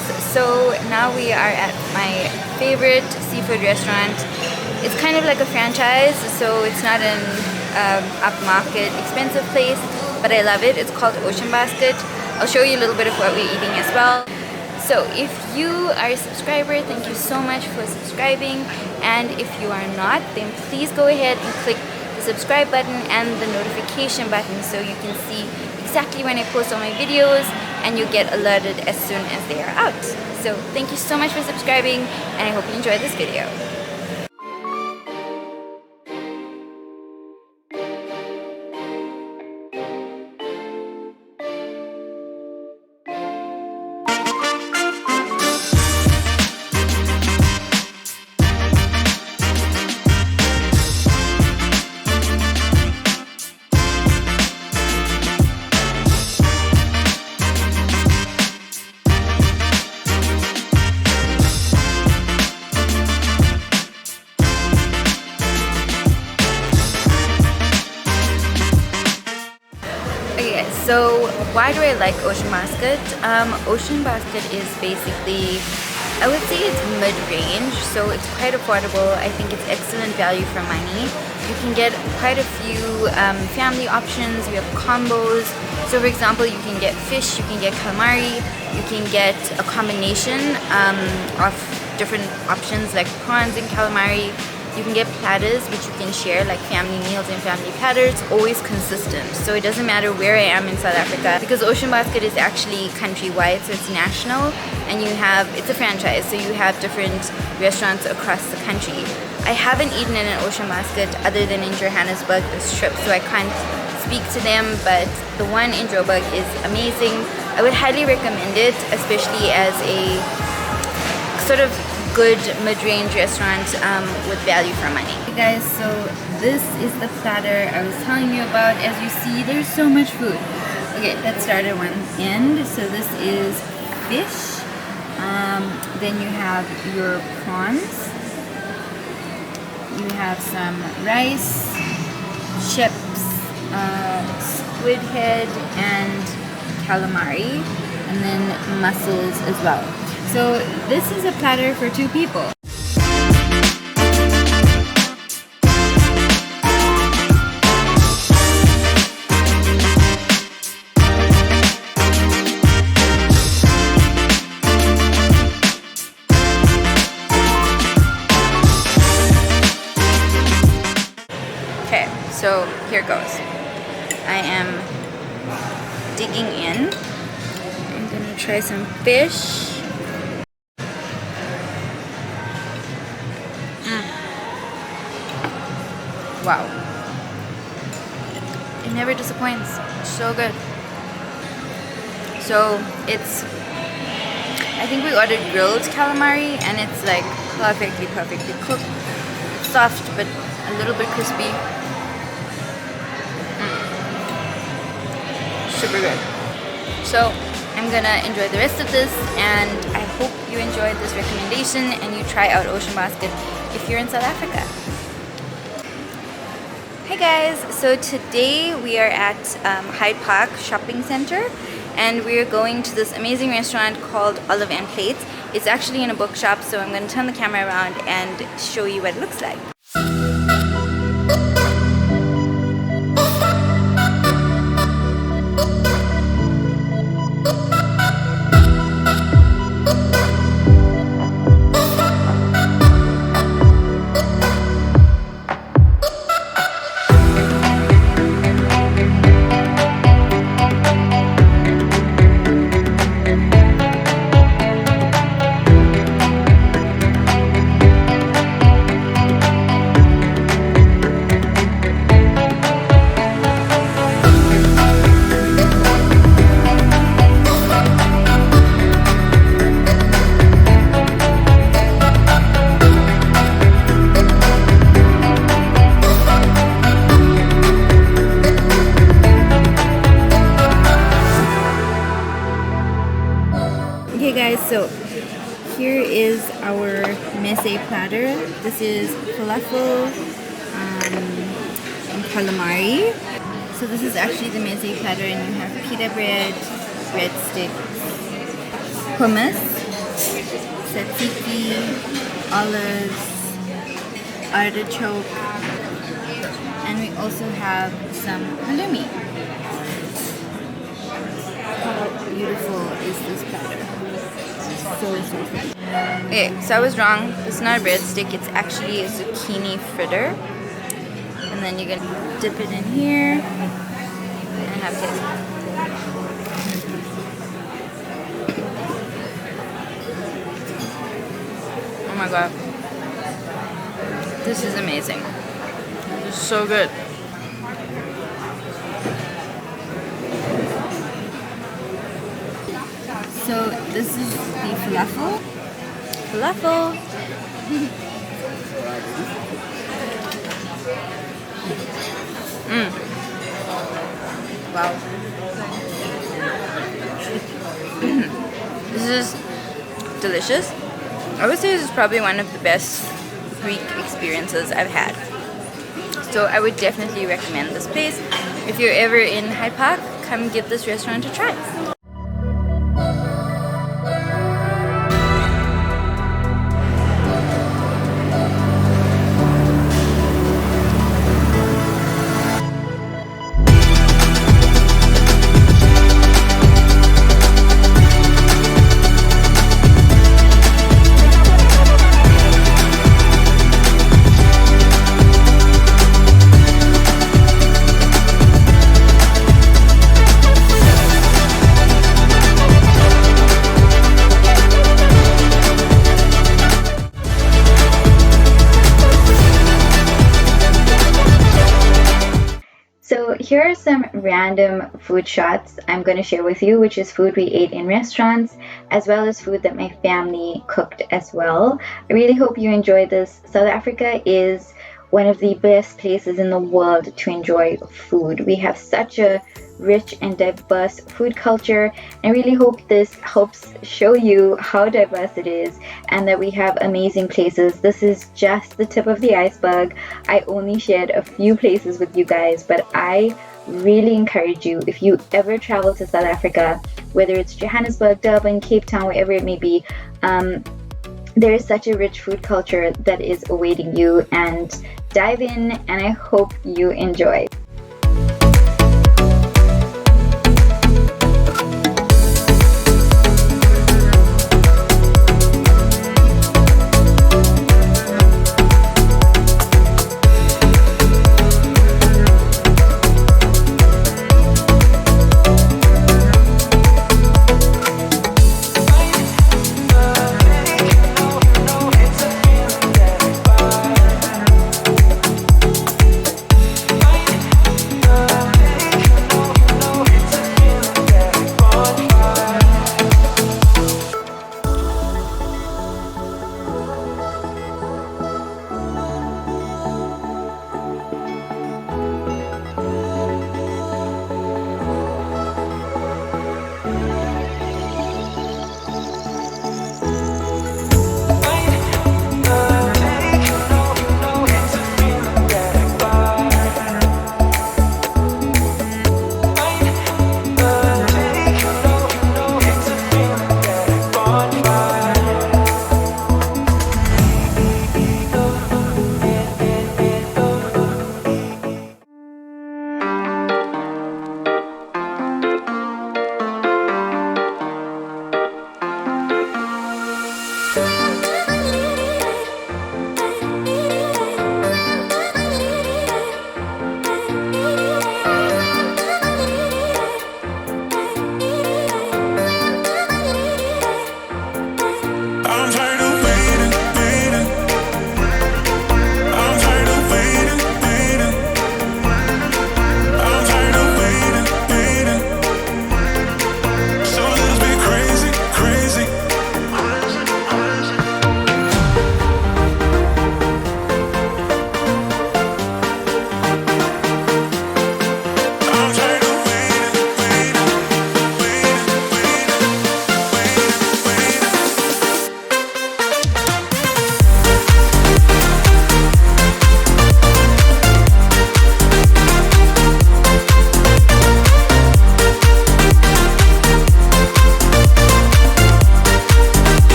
guys, so now we are at my favorite seafood restaurant. It's kind of like a franchise, so it's not an upmarket expensive place, but I love it. It's called Ocean Basket. I'll show you a little bit of what we're eating as well. So if you are a subscriber, thank you so much for subscribing, and if you are not, then please go ahead and click the subscribe button and the notification button so you can see exactly when I post all my videos and you get alerted as soon as they are out. So thank you so much for subscribing, and I hope you enjoyed this video. So why do I like Ocean Basket? Ocean Basket is basically, I would say it's mid-range, so it's quite affordable. I think it's excellent value for money. You can get quite a few family options. We have combos. So for example, you can get fish, you can get calamari, you can get a combination of different options like prawns and calamari. You can get platters which you can share, like family meals and family platters. Always consistent, so it doesn't matter where I am in South Africa, because Ocean Basket is actually countrywide, so it's national, and it's a franchise, so you have different restaurants across the country. I haven't eaten in an Ocean Basket other than in Johannesburg this trip, so I can't speak to them, but the one in Joburg is amazing. I would highly recommend it, especially as a sort of good mid-range restaurant with value for money. Hey guys, so this is the platter I was telling you about. As you see, there's so much food. Okay, let's start at one end. So this is fish. Then you have your prawns. You have some rice, chips, squid head, and calamari, and then mussels as well. So this is a platter for 2 people. Okay, so here goes. I am digging in. I'm gonna try some fish. Wow, it never disappoints. It's so good. So it's, I think we ordered grilled calamari, and it's like perfectly cooked, soft but a little bit crispy. Super good. So I'm gonna enjoy the rest of this, and I hope you enjoyed this recommendation and you try out Ocean Basket if you're in South Africa. Hey guys, so today we are at Hyde Park Shopping Center, and we're going to this amazing restaurant called Olive and Plates. It's actually in a bookshop, so I'm going to turn the camera around and show you what it looks like. Okay guys, so here is our meze platter. This is falafel and calamari. So this is actually the meze platter, and you have pita bread, breadsticks, hummus, tzatziki, olives, artichoke, and we also have some halloumi. How beautiful is this platter? So pretty. Okay, so I was wrong. It's not a breadstick, it's actually a zucchini fritter. And then you can dip it in here and have taste. Oh my god. This is amazing. This is so good. So this is the falafel. Falafel. Wow. This is delicious. I would say this is probably one of the best Greek experiences I've had. So I would definitely recommend this place. If you're ever in Hyde Park, come give this restaurant a try. So here are some random food shots I'm going to share with you, which is food we ate in restaurants, as well as food that my family cooked as well. I really hope you enjoyed this. South Africa is one of the best places in the world to enjoy food. We have such a rich and diverse food culture. I really hope this helps show you how diverse it is and that we have amazing places. This is just the tip of the iceberg. I only shared a few places with you guys, but I really encourage you, if you ever travel to South Africa, whether it's Johannesburg, Durban, Cape Town, wherever it may be, there is such a rich food culture that is awaiting you, and dive in, and I hope you enjoy.